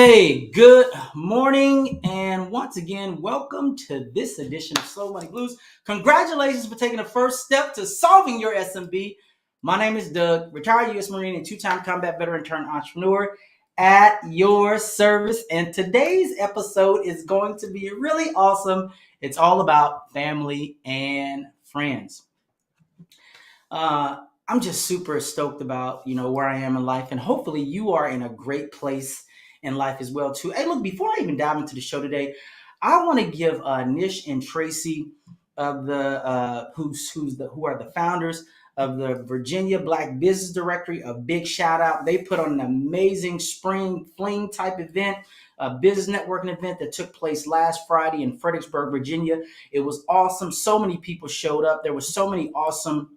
Hey, good morning, and once again, welcome to this edition of Slow Money Blues. Congratulations for taking the first step to solving your SMB. My name is Doug, retired U.S. Marine and two-time combat veteran turned entrepreneur at your service. And today's episode is going to be really awesome. It's all about family and friends. I'm just super stoked about where I am in life, and hopefully you are in a great place in life as well too. Hey, look, before I even dive into the show today, I want to give Nish and Tracy of the who are the founders of the Virginia Black Business Directory a big shout out. They put on an amazing spring fling type event, a business networking event that took place last Friday in Fredericksburg, Virginia. It was awesome. So many people showed up. There were so many awesome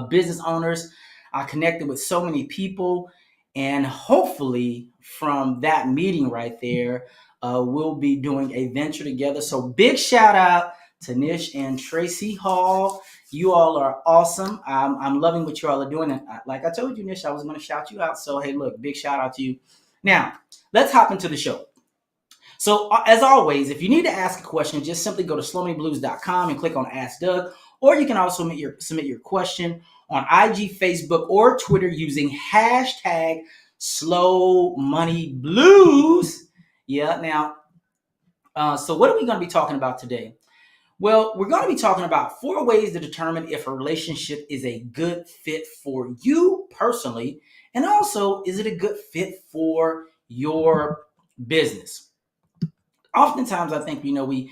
business owners. I connected with so many people, and hopefully from that meeting right there, we'll be doing a venture together. So big shout out to Nish and Tracy Hall. You all are awesome. I'm loving what you all are doing. And like I told you, Nish, I was going to shout you out. So, hey, look, big shout out to you. Now, let's hop into the show. So as always, if you need to ask a question, just simply go to slowmoneyblues.com and click on Ask Doug. Or you can also submit your question on IG, Facebook, or Twitter using hashtag SlowMoneyBlues. Yeah, now, so what are we going to be talking about today? Well, we're going to be talking about 4 ways to determine if a relationship is a good fit for you personally, and also, is it a good fit for your business? Oftentimes, I think we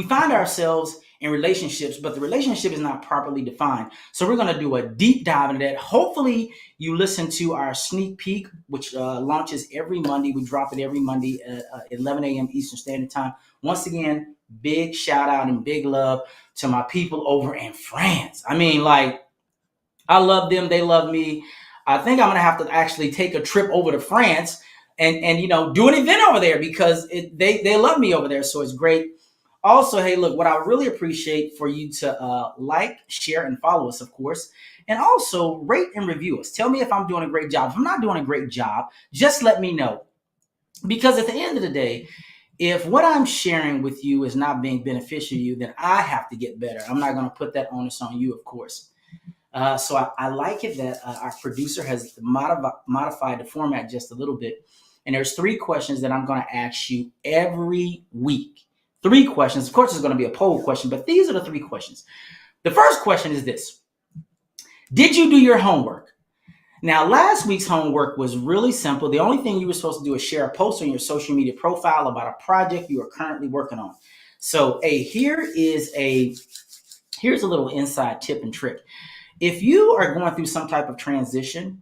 find ourselves in relationships, but the relationship is not properly defined. So we're going to do a deep dive into that. Hopefully, you listen to our sneak peek, which launches every Monday. We drop it every Monday at 11 a.m. Eastern Standard Time. Once again, big shout out and big love to my people over in France. I mean, like, I love them. They love me. I think I'm going to have to actually take a trip over to France and do an event over there because they love me over there. So it's great. Also, hey, look, what I really appreciate for you to like, share, and follow us, of course, and also rate and review us. Tell me if I'm doing a great job. If I'm not doing a great job, just let me know. Because at the end of the day, if what I'm sharing with you is not being beneficial to you, then I have to get better. I'm not going to put that onus on you, of course. So I like it that our producer has modified the format just a little bit. And there's 3 questions that I'm going to ask you every week. 3 questions. Of course, it's going to be a poll question, but these are the 3 questions. The first question is this. Did you do your homework? Now, last week's homework was really simple. The only thing you were supposed to do is share a post on your social media profile about a project you are currently working on. So, here's a little inside tip and trick. If you are going through some type of transition,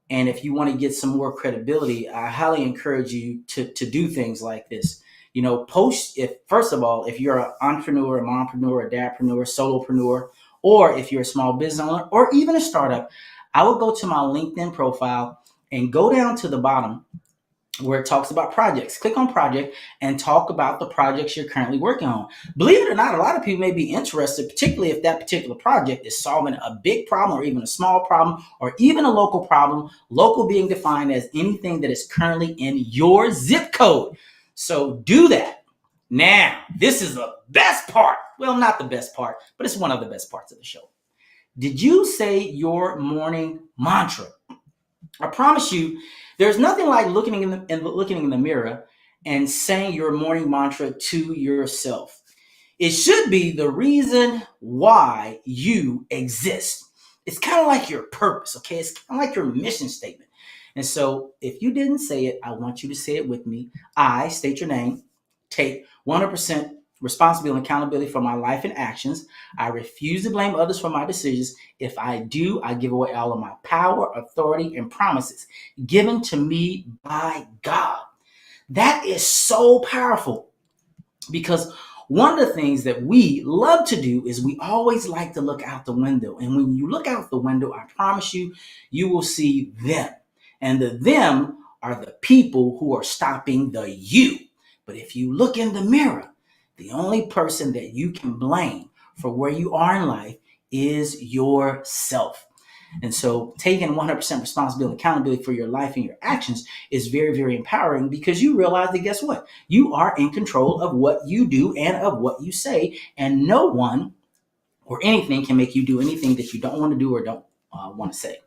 and if you want to get some more credibility, I highly encourage you to do things like this. Post first of all, if you're an entrepreneur, a mompreneur, a dadpreneur, solopreneur, or if you're a small business owner, or even a startup, I will go to my LinkedIn profile and go down to the bottom where it talks about projects. Click on project and talk about the projects you're currently working on. Believe it or not, a lot of people may be interested, particularly if that particular project is solving a big problem or even a small problem or even a local problem, local being defined as anything that is currently in your zip code. So do that. Now, this is the best part. Well, not the best part, but it's one of the best parts of the show. Did you say your morning mantra? I promise you, there's nothing like looking in the mirror and saying your morning mantra to yourself. It should be the reason why you exist. It's kind of like your purpose, okay? It's kind of like your mission statement. And so if you didn't say it, I want you to say it with me. I, state your name, take 100% responsibility and accountability for my life and actions. I refuse to blame others for my decisions. If I do, I give away all of my power, authority, and promises given to me by God. That is so powerful because one of the things that we love to do is we always like to look out the window. And when you look out the window, I promise you, you will see them. And the them are the people who are stopping the you. But if you look in the mirror, the only person that you can blame for where you are in life is yourself. And so taking 100% responsibility and accountability for your life and your actions is very, very empowering, because you realize that, guess what? You are in control of what you do and of what you say, and no one or anything can make you do anything that you don't want to do or don't want to say.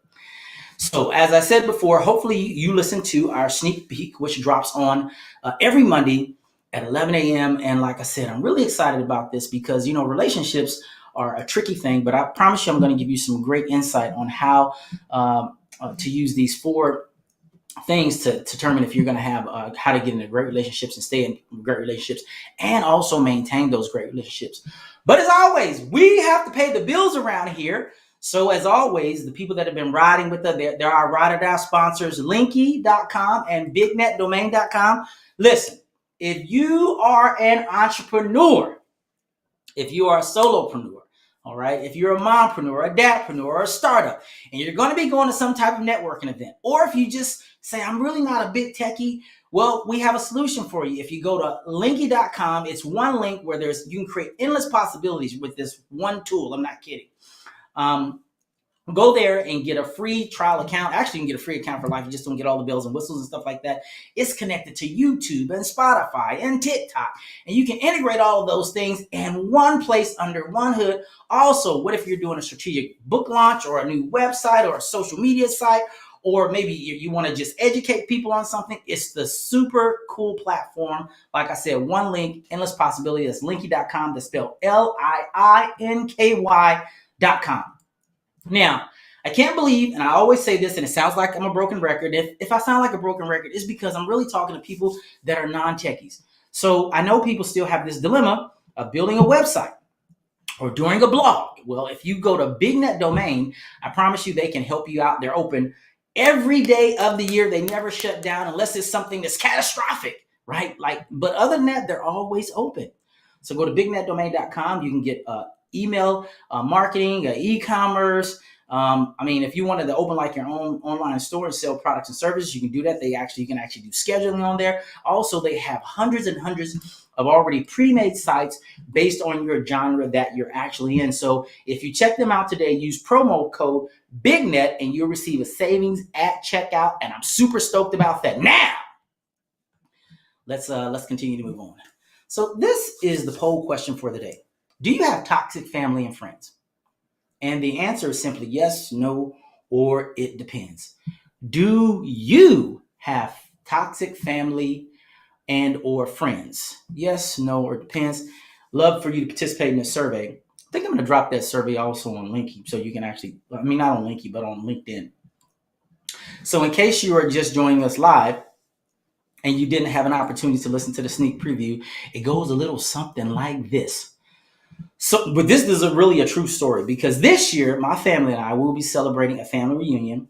So, as I said before, hopefully you listen to our sneak peek, which drops on every Monday at 11 a.m. And like I said, I'm really excited about this because, relationships are a tricky thing, but I promise you I'm going to give you some great insight on how to use these 4 things to determine if you're going to have how to get into great relationships and stay in great relationships and also maintain those great relationships. But as always, we have to pay the bills around here. So as always, the people that have been riding with us, there are ride or die sponsors, LIINKY.com and BIGNETDOMAIN.com. Listen, if you are an entrepreneur, if you are a solopreneur, all right, if you're a mompreneur, a dadpreneur, or a startup, and you're going to be going to some type of networking event, or if you just say, I'm really not a big techie, well, we have a solution for you. If you go to LIINKY.com, it's one link where you can create endless possibilities with this one tool. I'm not kidding. Go there and get a free trial account. Actually, you can get a free account for life. You just don't get all the bells and whistles and stuff like that. It's connected to YouTube and Spotify and TikTok. And you can integrate all of those things in one place under one hood. Also, what if you're doing a strategic book launch or a new website or a social media site, or maybe you want to just educate people on something? It's the super cool platform. Like I said, one link, endless possibility. That's LIINKY.com. That's spelled LIINKY.com. Now, I can't believe, and I always say this, and it sounds like I'm a broken record. If I sound like a broken record, it's because I'm really talking to people that are non-techies. So I know people still have this dilemma of building a website or doing a blog. Well, if you go to BigNetDomain, I promise you they can help you out. They're open every day of the year. They never shut down unless it's something that's catastrophic, right? But other than that, they're always open. So go to BigNetDomain.com. You can get email marketing, e-commerce. If you wanted to open like your own online store and sell products and services, you can do that. You can actually do scheduling on there. Also, they have hundreds and hundreds of already pre-made sites based on your genre that you're actually in. So if you check them out today, use promo code BIGNET and you'll receive a savings at checkout. And I'm super stoked about that. Now, let's continue to move on. So this is the poll question for the day. Do you have toxic family and friends? And the answer is simply yes, no, or it depends. Do you have toxic family and or friends? Yes, no, or it depends. Love for you to participate in this survey. I think I'm going to drop that survey also on LIINKY, so you can actually, not on LIINKY, but on LinkedIn. So in case you are just joining us live and you didn't have an opportunity to listen to the sneak preview, it goes a little something like this. So, but this is really a true story, because this year, my family and I will be celebrating a family reunion.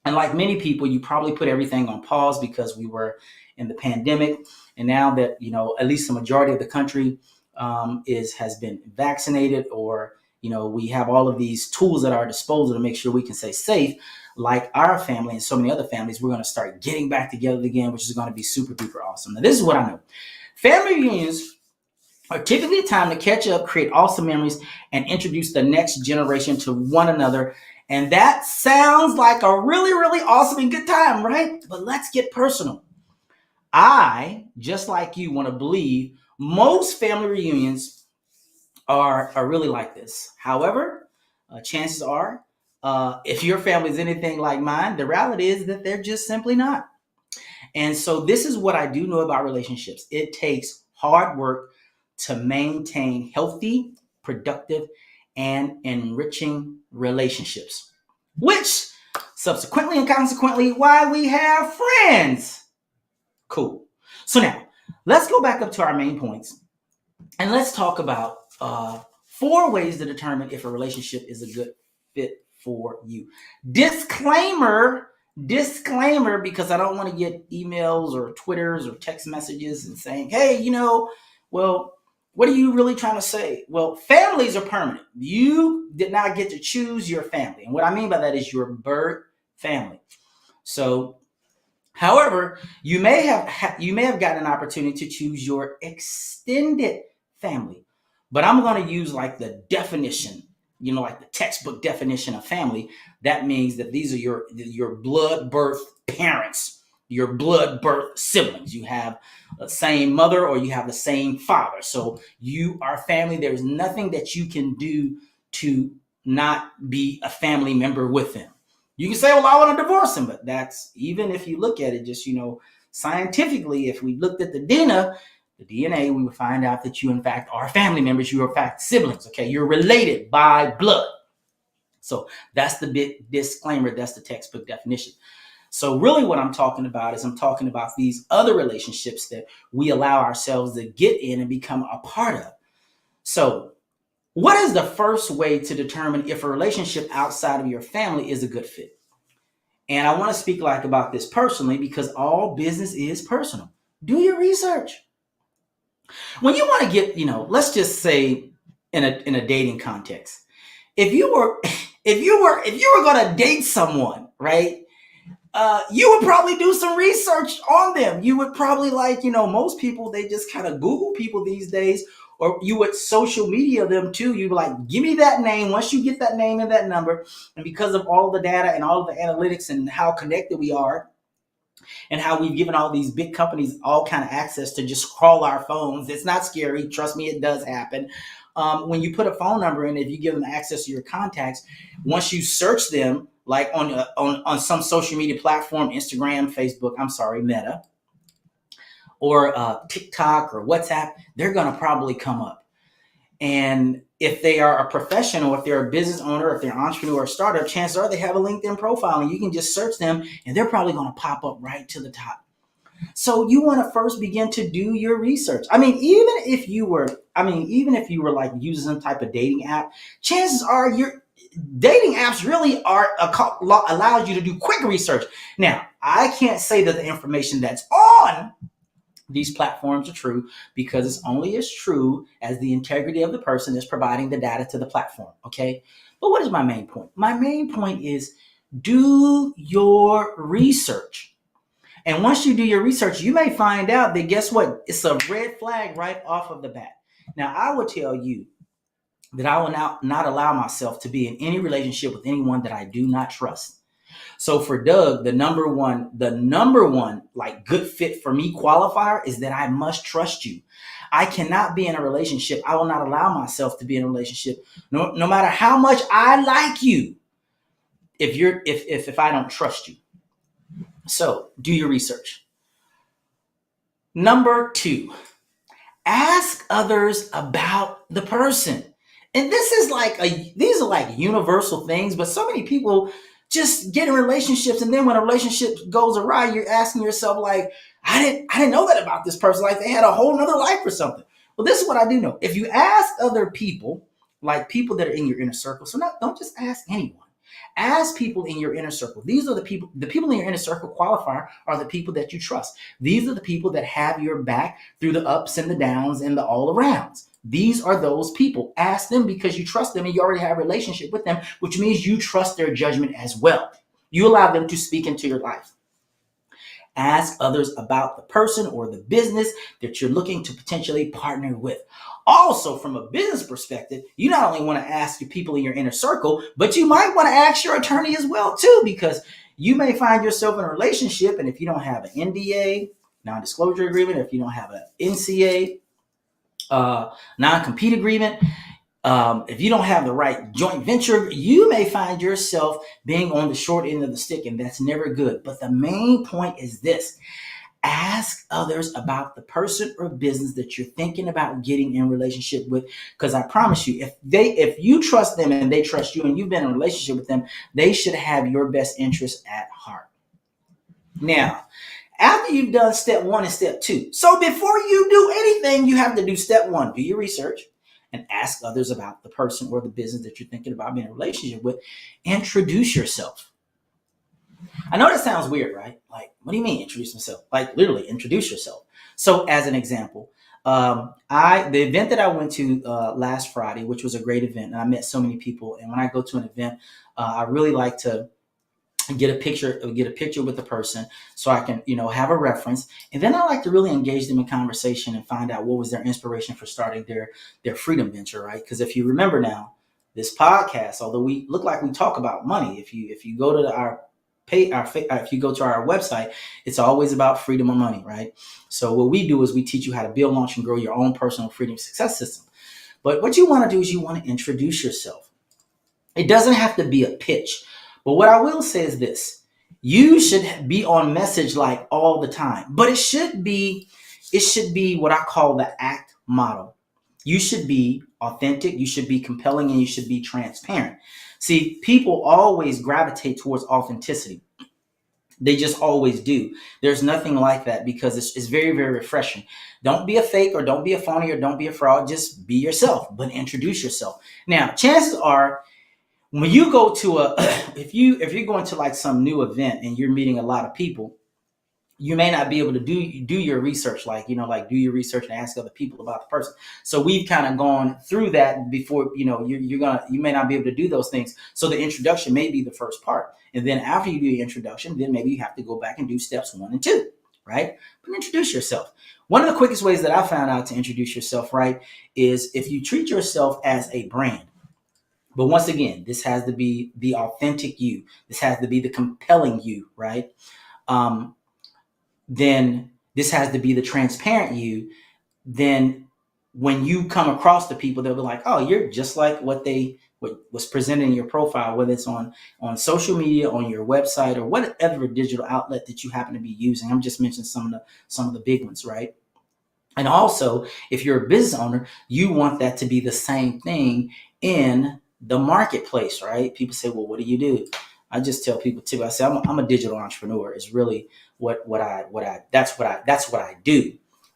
And like many people, you probably put everything on pause because we were in the pandemic. And now that, at least the majority of the country has been vaccinated, or, we have all of these tools at our disposal to make sure we can stay safe, like our family and so many other families, we're going to start getting back together again, which is going to be super duper awesome. Now, this is what I know. Family reunions are typically a time to catch up, create awesome memories, and introduce the next generation to one another. And that sounds like a really, really awesome and good time, right? But let's get personal. I, just like you, want to believe most family reunions are really like this. However, chances are, if your family is anything like mine, the reality is that they're just simply not. And so this is what I do know about relationships. It takes hard work to maintain healthy, productive, and enriching relationships, which subsequently and consequently why we have friends. Cool. So now let's go back up to our main points and let's talk about 4 ways to determine if a relationship is a good fit for you. Disclaimer, because I don't want to get emails or Twitters or text messages and saying, hey, well, what are you really trying to say? Well, families are permanent. You did not get to choose your family. And what I mean by that is your birth family. So, however, you may have gotten an opportunity to choose your extended family. But I'm going to use like the definition like the textbook definition of family, that means that these are your blood birth parents, your blood birth siblings. You have the same mother or you have the same father. So you are family. There's nothing that you can do to not be a family member with them. You can say, well, I want to divorce him, but that's, even if you look at it just, scientifically, if we looked at the DNA, we would find out that you, in fact, are family members. You are, in fact, siblings. Okay, you're related by blood. So that's the big disclaimer. That's the textbook definition. So really what I'm talking about is I'm talking about these other relationships that we allow ourselves to get in and become a part of. So what is the first way to determine if a relationship outside of your family is a good fit? And I want to speak about this personally, because all business is personal. Do your research. When you want to get, let's just say in a dating context, if you were going to date someone, right? You would probably do some research on them. You would probably most people, they just kind of Google people these days, or you would social media them too. You'd be like, give me that name. Once you get that name and that number, and because of all the data and all of the analytics and how connected we are, and how we've given all these big companies all kind of access to just crawl our phones. It's not scary. Trust me, it does happen. When you put a phone number in, if you give them access to your contacts, once you search them, like on some social media platform, Instagram, Facebook, Meta, or TikTok or WhatsApp, they're going to probably come up. And if they are a professional, if they're a business owner, if they're an entrepreneur or startup, chances are they have a LinkedIn profile, and you can just search them and they're probably going to pop up right to the top. So you want to first begin to do your research. Even if you were like using some type of dating app, chances are your dating apps really allows you to do quick research. Now, I can't say that the information that's on these platforms are true, because it's only as true as the integrity of the person that's providing the data to the platform. Okay. But what is my main point? My main point is do your research. And once you do your research, you may find out that, guess what? It's a red flag right off of the bat. Now, I will tell you that I will not allow myself to be in any relationship with anyone that I do not trust. So for Doug, the number one like good fit for me qualifier is that I must trust you. I cannot be in a relationship. I will not allow myself to be in a relationship, no matter how much I like you, if I don't trust you. So do your research. Number 2, ask others about the person. And these are like universal things, but so many people just get in relationships, and then when a relationship goes awry, you're asking yourself, like, I didn't know that about this person. Like, they had a whole nother life or something. Well, this is what I do know. If you ask other people, like people that are in your inner circle, so don't just ask anyone. Ask people in your inner circle. These are the people in your inner circle qualifier are the people that you trust. These are the people that have your back through the ups and the downs and the all arounds. These are those people. Ask them because you trust them and you already have a relationship with them, which means you trust their judgment as well. You allow them to speak into your life. Ask others about the person or the business that you're looking to potentially partner with. Also, from a business perspective, you not only want to ask your people in your inner circle, but you might want to ask your attorney as well, too, because you may find yourself in a relationship, and if you don't have an NDA, non-disclosure agreement, if you don't have an NCA, non-compete agreement, if you don't have the right joint venture, you may find yourself being on the short end of the stick, and that's never good. But the main point is this: ask others about the person or business that you're thinking about getting in relationship with, because I promise you, if you trust them and they trust you and you've been in a relationship with them, they should have your best interest at heart. Now, after you've done step 1 and step 2, so before you do anything, you have to do step 1, do your research and ask others about the person or the business that you're thinking about being in a relationship with. Introduce yourself. I know that sounds weird, right? Like, what do you mean introduce myself? Like, literally introduce yourself. So as an example, the event that I went to last Friday, which was a great event, and I met so many people. And when I go to an event, I really like to get a picture with the person so I can, have a reference. And then I like to really engage them in conversation and find out what was their inspiration for starting their freedom venture, right? Because if you remember now, this podcast, although we look like we talk about money, if you go to if you go to our website, it's always about freedom of money, right? So what we do is we teach you how to build, launch, and grow your own personal freedom success system. But what you want to do is you want to introduce yourself. It doesn't have to be a pitch. But what I will say is this. You should be on message like all the time. But it should be what I call the ACT model. You should be authentic, you should be compelling, and you should be transparent. See, people always gravitate towards authenticity. They just always do. There's nothing like that because it's very, very refreshing. Don't be a fake or don't be a phony or don't be a fraud. Just be yourself, but introduce yourself. Now, chances are when you go to if you're going to like some new event and you're meeting a lot of people, you may not be able to do your research, like do your research and ask other people about the person. So we've kind of gone through that before. You may not be able to do those things. So the introduction may be the first part, and then after you do your introduction, then maybe you have to go back and do steps 1 and 2, right? But introduce yourself. One of the quickest ways that I found out to introduce yourself, right, is if you treat yourself as a brand. But once again, this has to be the authentic you. This has to be the compelling you, right? Then this has to be the transparent you. Then when you come across the people, they'll be like, oh, you're just like what was presented in your profile, whether it's on social media, on your website, or whatever digital outlet that you happen to be using. I'm just mentioning some of the big ones, right? And also, if you're a business owner, you want that to be the same thing in the marketplace, right? People say, well, what do you do? I just tell people too. I say I'm a digital entrepreneur. It's really that's what I do.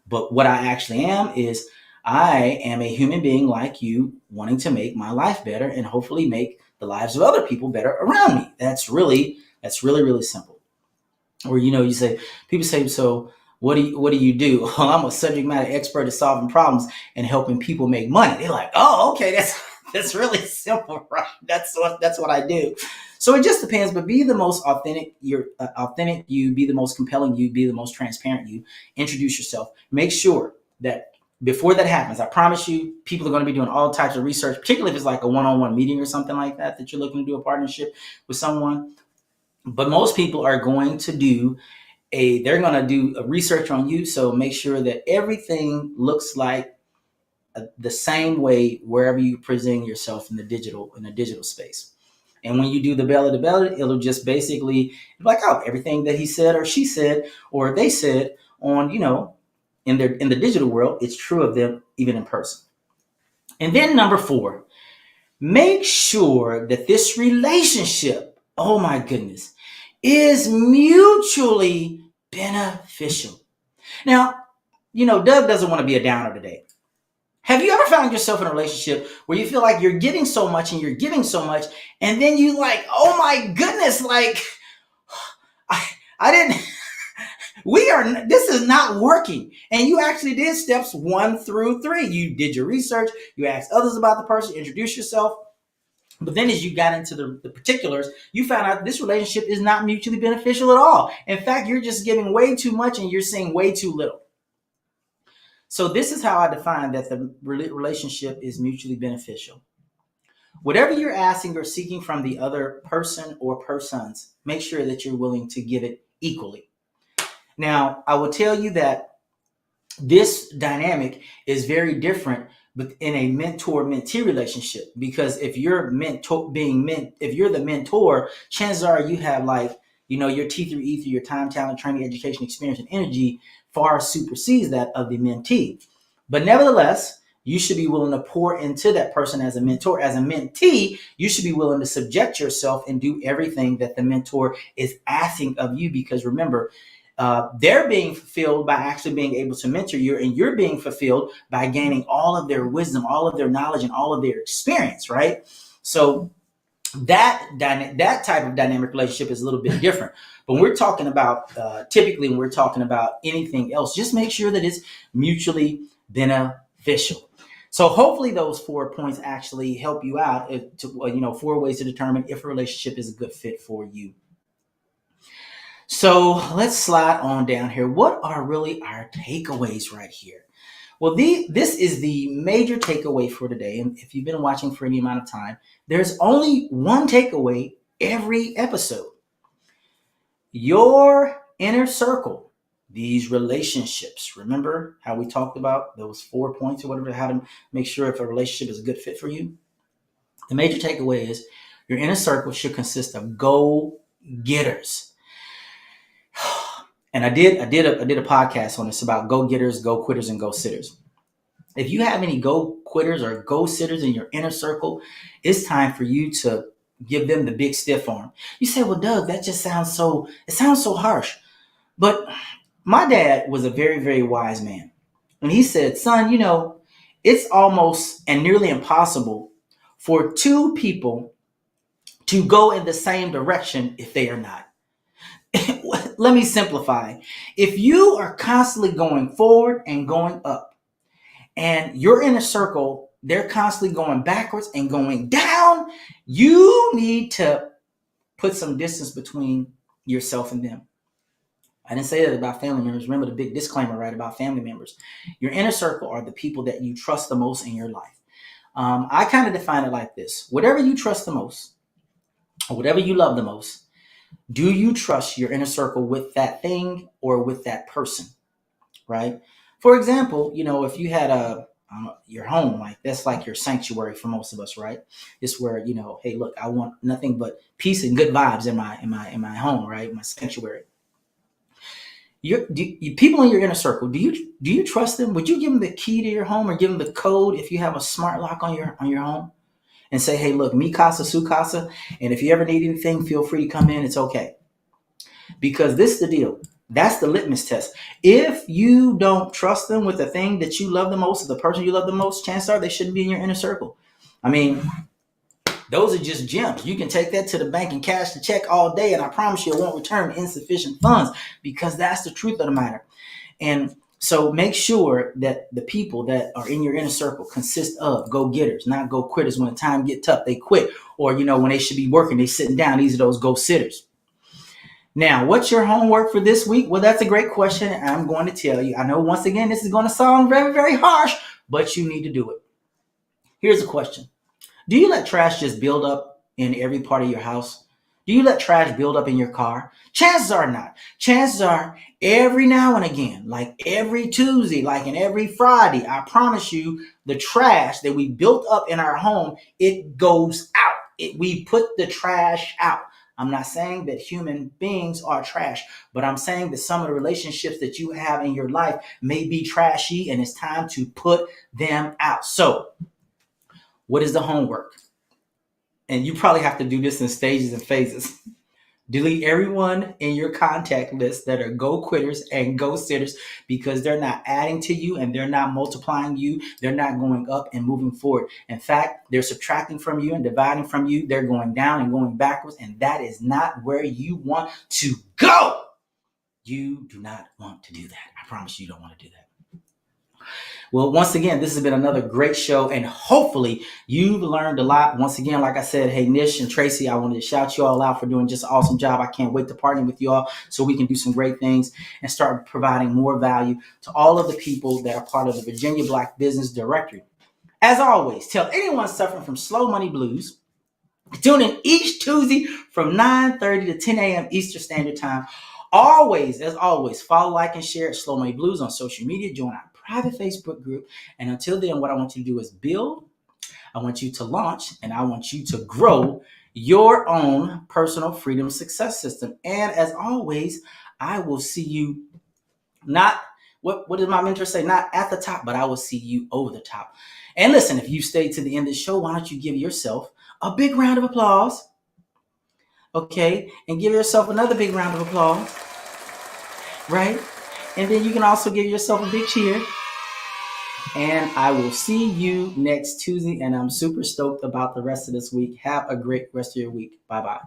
But what I actually am is I am a human being like you, wanting to make my life better and hopefully make the lives of other people better around me. That's really simple. Or you say, people say, so what do you do? Well, I'm a subject matter expert at solving problems and helping people make money. They're like, oh, okay, that's really simple, right? That's what I do. So it just depends, but be the most authentic you, be the most compelling you, be the most transparent you. Introduce yourself. Make sure that before that happens, I promise you, people are going to be doing all types of research, particularly if it's like a one-on-one meeting or something like that you're looking to do a partnership with someone. But most people are going to do they're going to do a research on you. So make sure that everything looks like the same way wherever you present yourself in the digital space. And when you do the belly to belly, it'll just basically be like, oh, everything that he said or she said or they said on, in the digital world, it's true of them even in person. And then number 4, make sure that this relationship, oh my goodness, is mutually beneficial. Now, Doug doesn't want to be a downer today. Have you ever found yourself in a relationship where you feel like you're getting so much and you're giving so much, and then you like, oh my goodness, like I didn't, this is not working. And you actually did steps 1 through 3. You did your research, you asked others about the person, introduced yourself. But then as you got into the particulars, you found out this relationship is not mutually beneficial at all. In fact, you're just giving way too much and you're seeing way too little. So this is how I define that the relationship is mutually beneficial. Whatever you're asking or seeking from the other person or persons, make sure that you're willing to give it equally. Now, I will tell you that this dynamic is very different in a mentor-mentee relationship, because if you're if you're the mentor, chances are you have your T through E through your time, talent, training, education, experience, and energy far supersedes that of the mentee. But nevertheless, you should be willing to pour into that person as a mentor. As a mentee, you should be willing to subject yourself and do everything that the mentor is asking of you, because remember, they're being fulfilled by actually being able to mentor you, and you're being fulfilled by gaining all of their wisdom, all of their knowledge, and all of their experience, right? So that type of dynamic relationship is a little bit different. But when we're talking about, typically when we're talking about anything else, just make sure that it's mutually beneficial. So hopefully those 4 points actually help you out to 4 ways to determine if a relationship is a good fit for you. So let's slide on down here. What are really our takeaways right here? Well, this is the major takeaway for today. And if you've been watching for any amount of time, there's only one takeaway every episode. Your inner circle, these relationships. Remember how we talked about those 4 points or whatever, how to make sure if a relationship is a good fit for you? The major takeaway is your inner circle should consist of go-getters. And I did a podcast on this about go-getters, go-quitters, and go-sitters. If you have any go-quitters or go-sitters in your inner circle, it's time for you to give them the big stiff arm. You say, well, Doug, that just sounds so harsh. But my dad was a very, very wise man. And he said, son, it's almost and nearly impossible for two people to go in the same direction if they are not. Let me simplify. If you are constantly going forward and going up, and your inner circle, they're constantly going backwards and going down, you need to put some distance between yourself and them. I didn't say that about family members. Remember the big disclaimer, right, about family members. Your inner circle are the people that you trust the most in your life. I kind of define it like this. Whatever you trust the most, or whatever you love the most, do you trust your inner circle with that thing or with that person, right? For example, if you had your home, like that's like your sanctuary for most of us, right? It's where, hey, look, I want nothing but peace and good vibes in my home, right? My sanctuary. People in your inner circle, do you trust them? Would you give them the key to your home or give them the code if you have a smart lock on your home? And say, hey, look, mi casa, su casa. And if you ever need anything, feel free to come in. It's okay. Because this is the deal. That's the litmus test. If you don't trust them with the thing that you love the most, or the person you love the most, chances are they shouldn't be in your inner circle. I mean, those are just gems. You can take that to the bank and cash the check all day, and I promise you it won't return insufficient funds, because that's the truth of the matter. And so make sure that the people that are in your inner circle consist of go-getters, not go-quitters. When the time get tough, they quit. Or, when they should be working, they sitting down. These are those go-sitters. Now, what's your homework for this week? Well, that's a great question. I'm going to tell you. I know, once again, this is going to sound very, very harsh, but you need to do it. Here's a question. Do you let trash just build up in every part of your house? Do you let trash build up in your car? Chances are not. Chances are every now and again, like every Tuesday, like in every Friday, I promise you, the trash that we built up in our home, it goes out. We put the trash out. I'm not saying that human beings are trash, but I'm saying that some of the relationships that you have in your life may be trashy, and it's time to put them out. So, what is the homework? And you probably have to do this in stages and phases. Delete everyone in your contact list that are go-quitters and go-sitters, because they're not adding to you and they're not multiplying you. They're not going up and moving forward. In fact, they're subtracting from you and dividing from you. They're going down and going backwards, and that is not where you want to go. You do not want to do that. I promise you don't want to do that. Well, once again, this has been another great show, and hopefully you've learned a lot. Once again, like I said, hey, Nish and Tracy, I wanted to shout you all out for doing just an awesome job. I can't wait to partner with you all so we can do some great things and start providing more value to all of the people that are part of the Virginia Black Business Directory. As always, tell anyone suffering from slow money blues, tune in each Tuesday from 9:30 to 10 a.m. Eastern Standard Time. As always, follow, like, and share Slow Money Blues on social media. Join our private Facebook group. And until then, what I want you to do is build, I want you to launch, and I want you to grow your own personal freedom success system. And as always, I will see you not, what did my mentor say? Not at the top, but I will see you over the top. And listen, if you stayed to the end of the show, why don't you give yourself a big round of applause? Okay, and give yourself another big round of applause, right? And then you can also give yourself a big cheer. And I will see you next Tuesday, and I'm super stoked about the rest of this week. Have a great rest of your week. Bye-bye.